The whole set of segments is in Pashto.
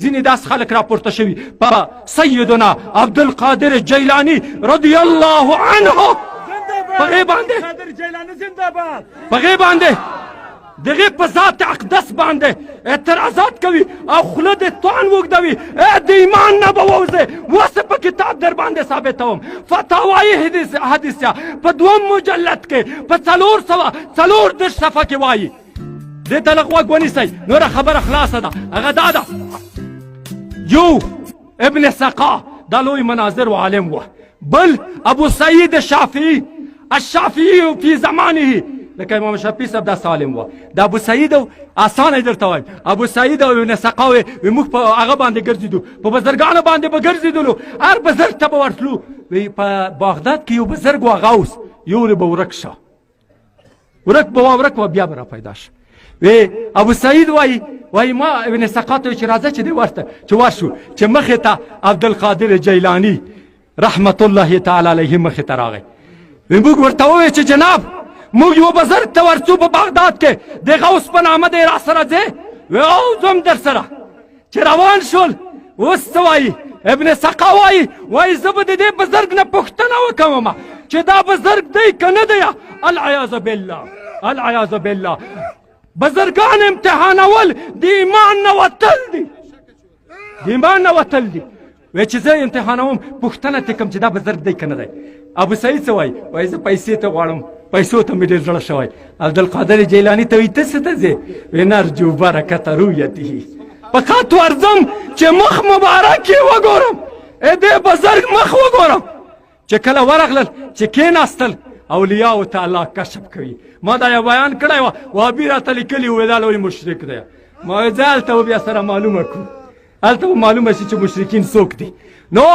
ځینې داس خلک راپورته شوي په سیدنا عبدالقادر جیلانی رضی الله عنه په هغې باندې دغې په ذات اقدس باندې اعتراضات کوي او خوله د توان اوږدوي د ایمان نه به ووځې اوس په کتاب در باندې ثابتوم فتاوای حدیثیه په 2 مجلد کې په 434 صفحه کې وایي دې ته لږ غوږ ونیسئ نوره خبره خلاصه ده هغه دا ده یو ابن سقا دا لوی مناظر و عالم و بل ابو سعید الشافعي في زمانه لکه امام شافعي صاحب دا سالم و دا ابو سعید آسانه درته وایم ابو سعید او ابن سقا وی موږ په هغه باندې ګرځېدو په بزرګانو باندې به ګرځېدلو هر بزرګ ته به ورتلو وی په بغداد کې یو بزرګ و غوث یو به ورک شه ورک به بیا به را پیدا شه وی ابو سعید وای ما ابن سقا ته چې راځه چې دی ورته چې ورشو چې مخې ته عبدالقادر جیلانی رحمت الله تعالی علیه مخې ته راغی وی موږ ورته وویل چې جناب موږ یو بزرګ ته ورڅو په بغداد کې د غوث په نامه دی را سره ځې وی او ځم در سره چې روان شول اوس څه وایي ابن سقا وایي زه به د دې بزرګ نه پوښتنه وکوم چې دا بزرګ دی که نه دی العیاذ بالله بزرگان امتحانول د ایمان نه وتل دي وی چې زه امتحانوم پوښتنه ترې کوم چې دا بزرګ دی که نه دی ابو سعید څه وایي زه پیسې ته غواړم پیسو ته مې ډېر زړه شوی عبدالقادر جیلاني ته وایي ته څه ته ځې وی نرجو برکت رؤیته فقط ورځم چې مخ مبارک یې وګورم دې بزرګ مخ وګورم چې کله ورغلل چې کېناستل اولیاء ته الله کشف کوي ما دا یو بیان کړی و وهابي راته لیکلي وی دا لوی مشرک دی ما وی ځه هلته به بیا سره معلومه کړو هلته به معلومه شي چې مشرکین څوک دي نو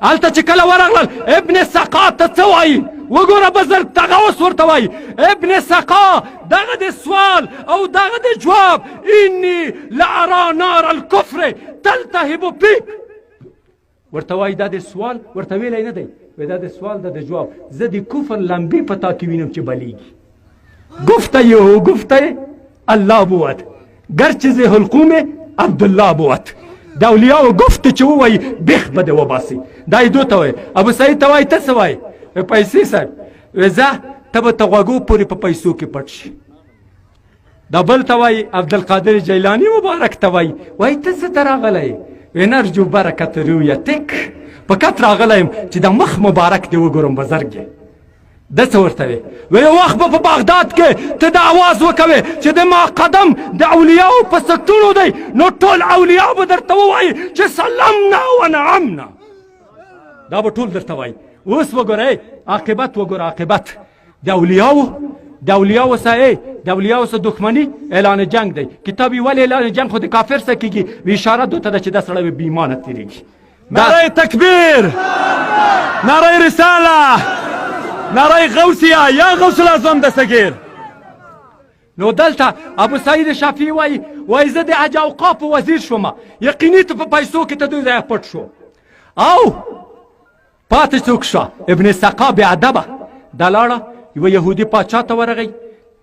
هلته چې کله ورغلل ابن سقا ته څه وایي وګوره بزرګ ته غوث ورته وایي ابن سقا دغه د سوال او دغه د جواب انی لارا نار الکفر تلتهب فیک ورته وایي دا د سوال ورته ویلی نه دی وی دا د سوال دا د جواب زه د کفر لمبې په تا کې وینم چې بلیږي گفته الله بود گرچه ز حلقوم عبدالله بود د اولیاء گفت چې ووایي بیخ به دې وباسي دا یې دو ته وایي ابو سعید ته وایي ته څه وایي پیسې صاحب وی ځه ته به تغوږو پورې په پیسو کې پټ شي دا بل ته وایي عبدالقادر جیلانی مبارک ته وایي ته څه ته راغلی وی نرجو برکت رؤیتک فقط راغلی یم چې د مخ مبارک دې وګورم بزرګ ده څه ورته وی یو وخت به په بغداد کې ته د اواز وکوې چې د ما قدم د اولیاو په ستونو دی نو ټول اولیاء به درته ووایي چې سلمنا ونعمنا دا به ټول درته وایي اوس وګورئ عاقبت وګوره عاقبت د اولیاو سره دښمني اعلان جنگ دی کتاب یې ولې اعلان جنگ خو د کافر سره کېږي و اشاره دوته ده چې دا سړی به بې ایمانه تېرېږي نعره تکبیر نعره رساله نعره غوثیه یا غوث الاعظم دستگیر نو دلته ابو سعید شافعي وایي زه د حج اوقاف وزیر شوم یقیني ته په پیسو کې ته دوی ځای پټ شو او پاتې څوک شوه ابن سقا بې ادبه دا لاړه یوه یهودي پاچا ته ورغی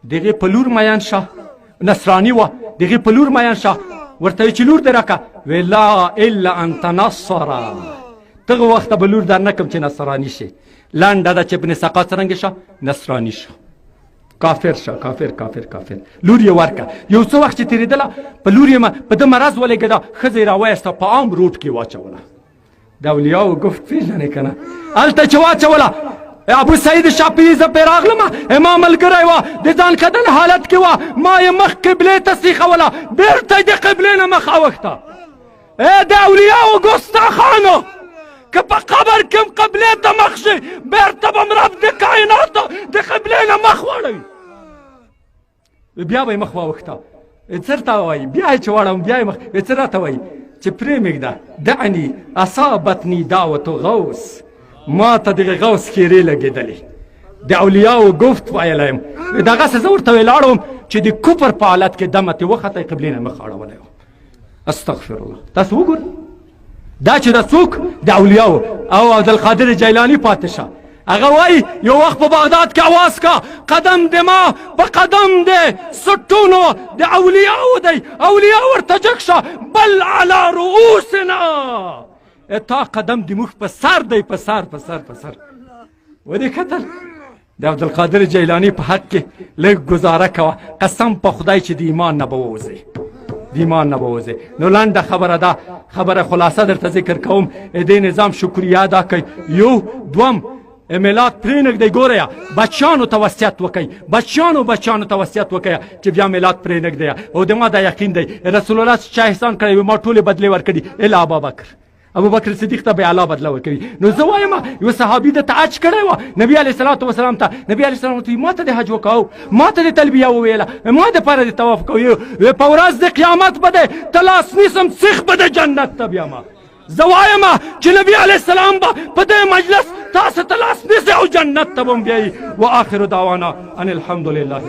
د هغې په لور میان شه نصراني وه د هغې په لور میان شه ورته چې لور دې راکړه وی لا الا ان تنصره دغه وخته به لور در نه کړم چې نصراني شي لنډه ده چې ابن سقا څرنګې شه نصراني شه کافر شه کافر لور یې ورکړه یو څه وخت چې تېرېدله په لور یې په ده مرض ولګېده ښځه یې راوایسته په عام روډ کې واچوله د اولیاو گفت پېژنې که نه هلته چې واچوله ابو سعید شافعي زه پرې راغلم ما ملګری وه د ځان کدن حالت کې وه ما یې مخ قبلې ته سیخوله بېرته یې د قبلې نه مخ اوښته د اولیاو ګستاخانو که په قبر کې هم قبلې ته مخ شي بېرته به م رب د کائناتو د قبلې نه مخ واړوي بیا به یې مخ واوښته څه ته وایي بیا یې چې واړوم بیا یې مخ څه راته وایي چې پرېمږده دعني اصابتني دعوة غوث ما ته دغه غوث خیرې لګېدلې د اولیاو گفت ویلی یم دغسې زه ورته ولاړ وم چې د کفر په حالت کې دمه ترې وختی قبلې نه مخ اړولی وم استغفر الله تاسو وګورئ دا چې دا څوک د اولیاو او عبدالقادر جیلاني پاتې شه هغه وایي یو وخت په بغداد کې اواز کا قدم د ما په قدم دی سټونو د اولیاو دی اولیا ورته جګ شه بل علی رؤوسنا تا قدم د موږ په سر دی په سر ودې کتل د عبدالقادر جیلانی په حق کې لږ ګزاره کوه قسم په خدای چې د ایمان نه به ووځې نو لنډه خبره ده خبره خلاصه درته ذکر کوم دې نظام شکریه ادا کوي یو دوم میلاد پرېنږدئ ګوره بچیانو ته وصیت وکئ بچیانو ته وصیت وکئ چې بیا میلاد پرېنږدئ او د ما دا یقین دی رسول الله چا احسان کړی وي ما ټولې بدلې ورکړي الا ابوبکر صدیق ته به اعلی بدله ورکوي نو زه وایم یو صحابي دته حج کړی وه نبي علیه صلات وسلام ته نبي علیه صلات ما ته د حج وکړو ما ته د تلبیه وویله ما دپاره د طواف کوي په ورځ د قیامت به دی ته لاس نیسم سیخ به د جنت ته بیامه زه وایم چې نبي علیه السلام به په دې مجلس تاسو ته لاس نیسي او جنت ته به هم بیایي واخر دعوانا ان الحمد لله